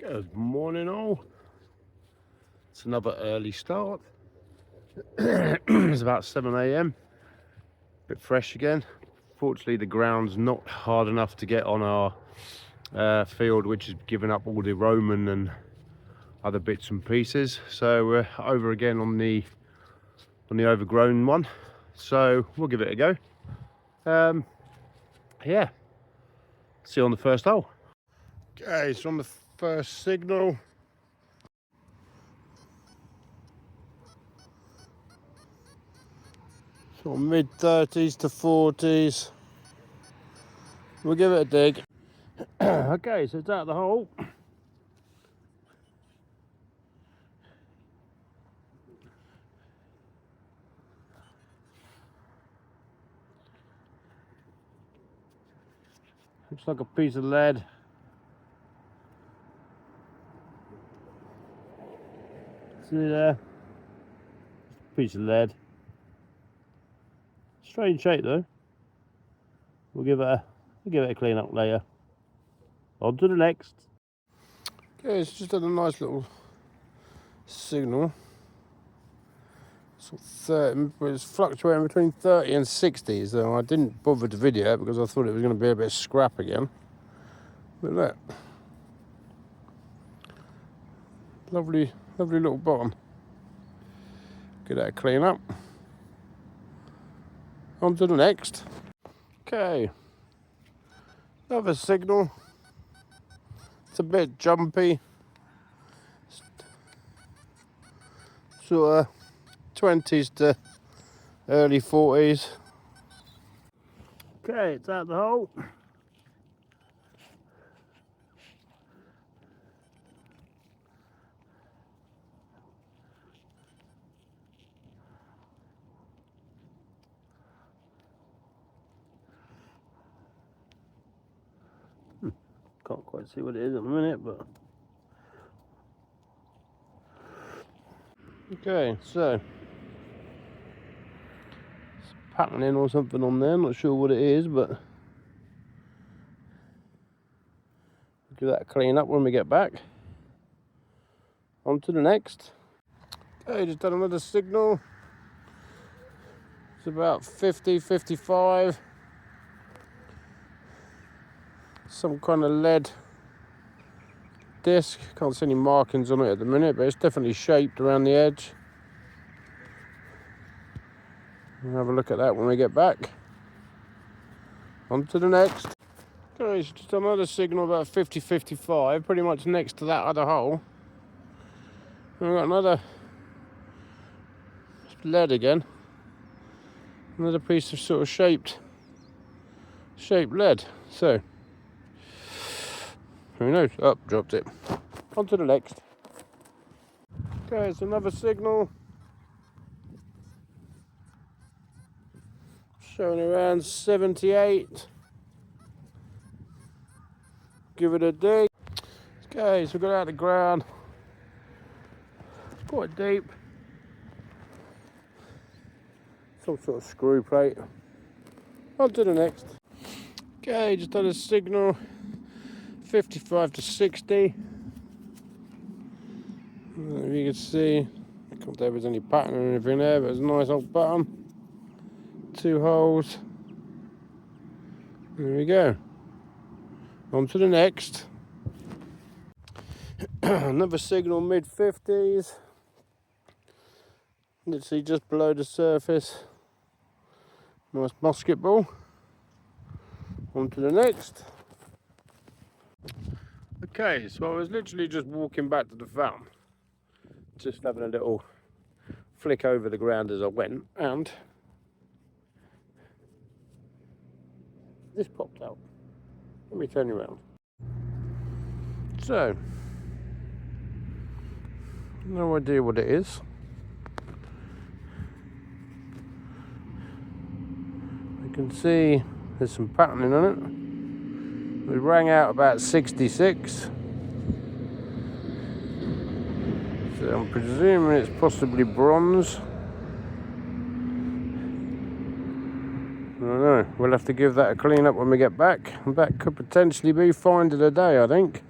Good morning all. It's another early start. It's about 7 a.m. Bit fresh again. Fortunately the ground's not hard enough to get on our field, which has given up all the Roman and other bits and pieces. So we're over again on the overgrown one. So we'll give it a go. Yeah. See you on the first hole. Okay, so on the first signal. Sort of mid-30s to 40s. We'll give it a dig. Okay, so it's out of the hole. Looks like a piece of lead. See there? Piece of lead. Strange shape though. We'll give it a clean up later. On to the next. Okay, it's just had a nice little signal. It's fluctuating between 30 and 60, so I didn't bother to video it because I thought it was going to be a bit of scrap again. Look at that. Lovely little bottom. Get that clean up. On to the next. Okay. Another signal. It's a bit jumpy. Sort of 20s to early 40s. Okay, it's out the hole. Can't quite see what it is at the minute, but okay, so it's patterning or something on there. I'm not sure what it is, but we'll give that a clean up when we get back. On to the next. Okay, just done another signal. It's about 50, 55. Some kind of lead disc. Can't see any markings on it at the minute, but it's definitely shaped around the edge. We'll have a look at that when we get back. On to the next. Okay, so just another signal about 50, 55, pretty much next to that other hole. And we've got another lead again. Another piece of sort of shaped lead. So who knows? Oh, dropped it. On to the next. Okay, it's another signal. Showing around 78. Give it a dig. Okay, so we got out of the ground. Quite deep. Some sort of screw plate. On to the next. Okay, just had a signal. 55 to 60. If you can see, I can't tell if there's any pattern or anything there, but it's a nice old bottom. 2 holes. There we go. On to the next. Another signal, mid-50s. Literally just below the surface. Nice musket ball. On to the next. Okay, so I was literally just walking back to the farm, just having a little flick over the ground as I went, and this popped out. Let me turn you around. So, no idea what it is. You can see there's some patterning on it. We rang out about 66. So I'm presuming it's possibly bronze. I don't know. We'll have to give that a clean up when we get back. And that could potentially be find of the day, I think.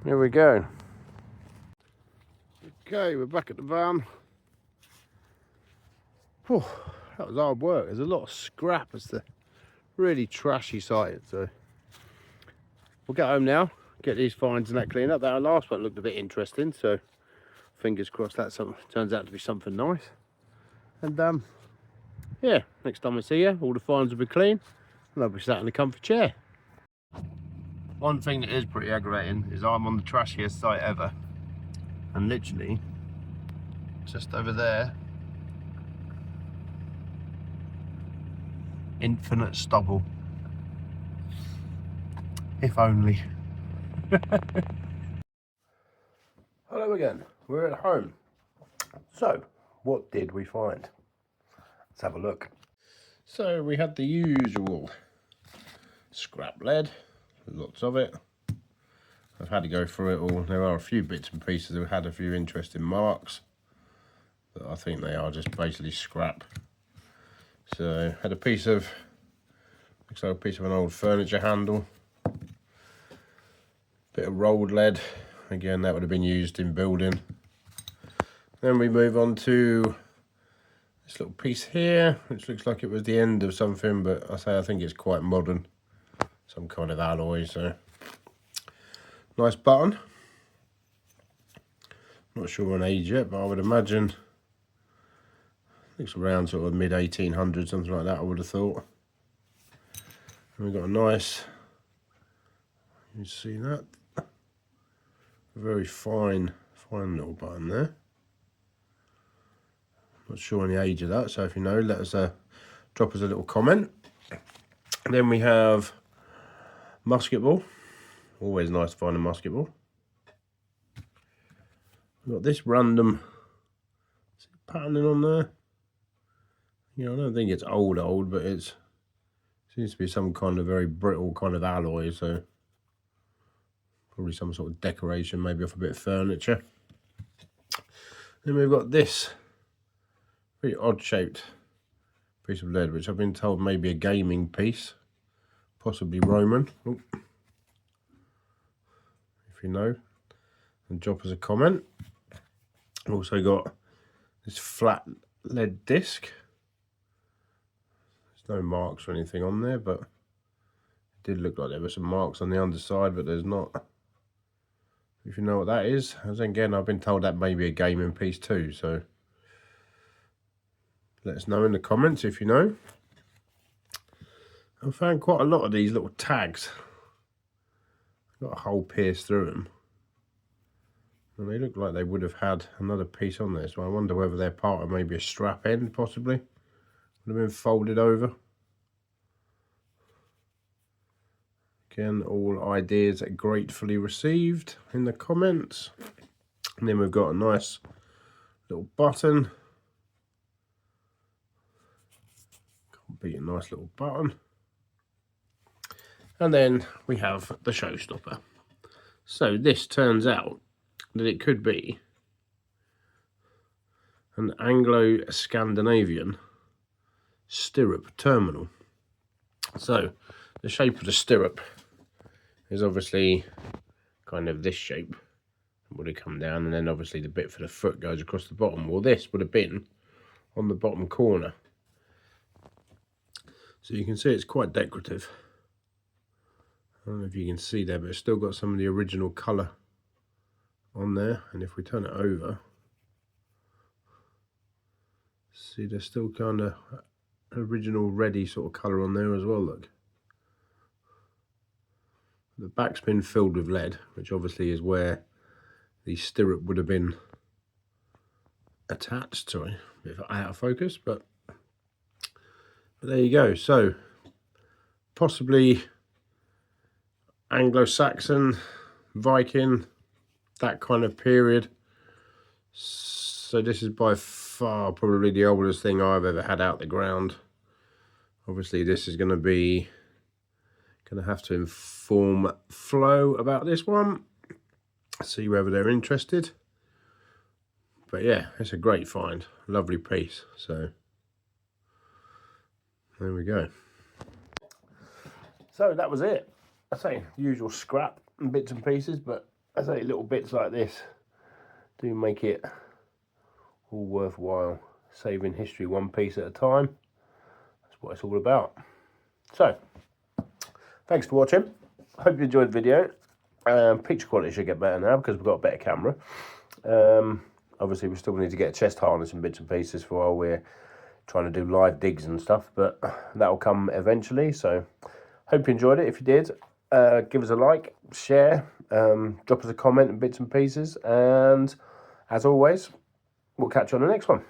Here we go. Okay, we're back at the barn. Whew, that was hard work. There's a lot of scrap. It's the really trashy site. So we'll get home now, get these finds and that cleaned up. That last one looked a bit interesting, so fingers crossed that turns out to be something nice. And yeah, next time I see you, all the finds will be clean and I'll be sat in the comfy chair. One thing that is pretty aggravating is I'm on the trashiest site ever, and literally just over there, infinite stubble. If only. Hello again, we're at home. So, what did we find? Let's have a look. So we had the usual scrap lead, lots of it. I've had to go through it all. There are a few bits and pieces that had a few interesting marks, but I think they are just basically scrap. So had a piece of, looks like a piece of an old furniture handle, bit of rolled lead, again that would have been used in building. Then we move on to this little piece here, which looks like it was the end of something, but I think it's quite modern, some kind of alloy. So nice button, not sure on age yet, but I would imagine it's around sort of mid 1800s, something like that I would have thought. And we've got a nice, you see that, a very fine little button there. Not sure on the age of that, so if you know, let us drop us a little comment. And then we have musket ball. Always nice to find a musket ball. We've got this random patterning on there. You know, I don't think it's old, but it seems to be some kind of very brittle kind of alloy, so probably some sort of decoration, maybe off a bit of furniture. Then we've got this very odd shaped piece of lead, which I've been told may be a gaming piece, possibly Roman. Oh. If you know, and drop us a comment. Also got this flat lead disc. There's no marks or anything on there, but it did look like there were some marks on the underside, but there's not. If you know what that is, as again, I've been told that may be a gaming piece too, so let us know in the comments if you know. I found quite a lot of these little tags. Got a hole pierced through them. And they look like they would have had another piece on there, so I wonder whether they're part of maybe a strap end, possibly. Would have been folded over. Again, all ideas are gratefully received in the comments. And then we've got a nice little button. Can't beat a nice little button. And then we have the showstopper. So this turns out that it could be an Anglo-Scandinavian stirrup terminal. So the shape of the stirrup is obviously kind of this shape. It would have come down, and then obviously the bit for the foot goes across the bottom. Well, this would have been on the bottom corner. So you can see it's quite decorative. I don't know if you can see there, but it's still got some of the original colour on there. And if we turn it over, see there's still kind of original reddy sort of colour on there as well, look. The back's been filled with lead, which obviously is where the stirrup would have been attached. Sorry, a bit out of focus, but there you go. So possibly Anglo-Saxon, Viking, that kind of period. So this is by far probably the oldest thing I've ever had out the ground. Obviously this is going to have to inform Flo about this one, see whether they're interested. But yeah, it's a great find, lovely piece. So there we go. So that was it. I say usual scrap and bits and pieces, but I say, little bits like this do make it all worthwhile. Saving history one piece at a time. That's what it's all about. So, thanks for watching. Hope you enjoyed the video. Picture quality should get better now because we've got a better camera. Obviously, we still need to get a chest harness and bits and pieces for while we're trying to do live digs and stuff, but that will come eventually. So, hope you enjoyed it. If you did, give us a like, share, drop us a comment and bits and pieces. And as always, we'll catch you on the next one.